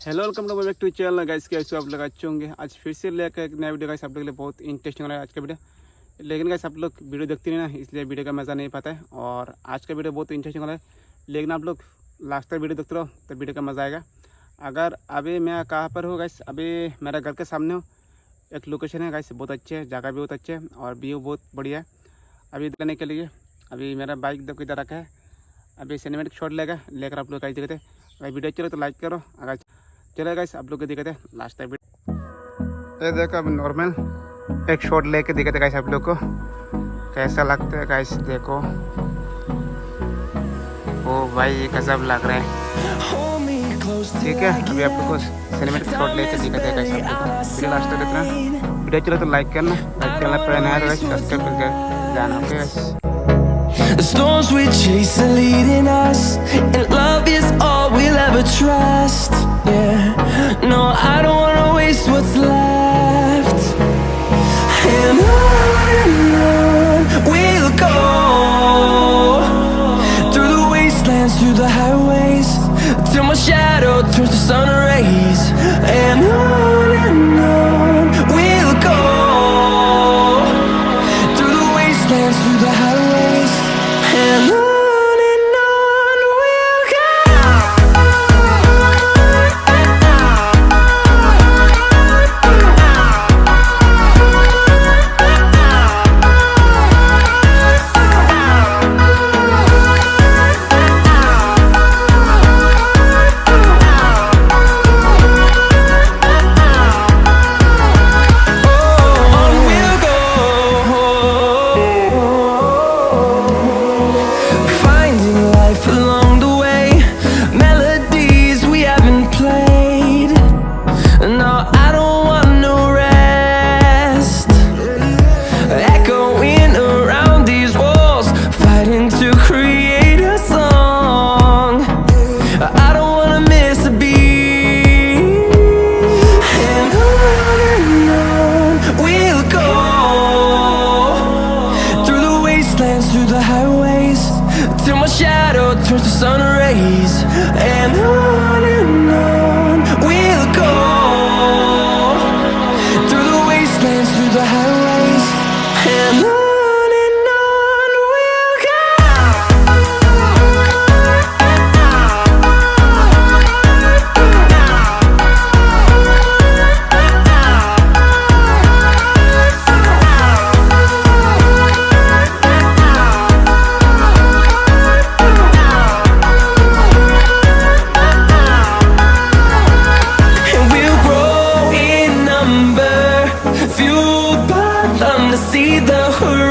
Hello welcome to back to channel guys. कैसे आप लोग अच्छे होंगे। आज फिर से लेकर एक नया वीडियो गाइस आप लोग के लिए बहुत इंटरेस्टिंग रहा है आज का वीडियो। लेकिन गाइस आप लोग वीडियो देखते नहीं ना, इसलिए वीडियो का मज़ा नहीं पाता है। और आज का वीडियो बहुत इंटरेस्टिंग रहा है, लेकिन आप लोग लास्ट तक वीडियो देखते रहो तो वीडियो का मज़ा आएगा। अगर अभी मैं कहाँ पर हूँ गाइस, अभी मेरा घर के सामने हूँ। एक लोकेशन है गाइस, बहुत अच्छे है, जगह भी बहुत अच्छे है और व्यू बहुत बढ़िया है। अभी लेने के लिए अभी मेरा बाइक देखो इधर रखा है। अभी सिनेमेटिक शॉट लेकर आप लोग गाइस दिखाते हैं। अगर वीडियो चलो तो लाइक करो। अगर चलो गाइस आप लोग को दिखाते हैं लास्ट तक वीडियो। ये देखो अब नॉर्मल एक शॉट लेके दिखाते गाइस आप लोग को कैसा लगता है गाइस। देखो ओ भाई गजब लग रहा है, ठीक है। अभी आप लोग को सिनेमेटिक शॉट लेके दिखाते हैं गाइस आप लोग को। वीडियो लास्ट तक देखना। वीडियो चलो तो लाइक करना, लाइक करना पर नया तो गाइस सब्सक्राइब करके जाना। Okay guys. The storms we chase are leading us, and love is all we'll ever trust. Yeah, no, I don't wanna waste what's left. And on we'll go, through the wastelands, through the highways, till my shadow turns to sun rays. And on we'll go, through the wastelands, through the highways. And on we'll go. Through the highways, till my shadow turns to sun rays. And on we'll go, through the wastelands, through the highways. And on we'll go. See the horizon.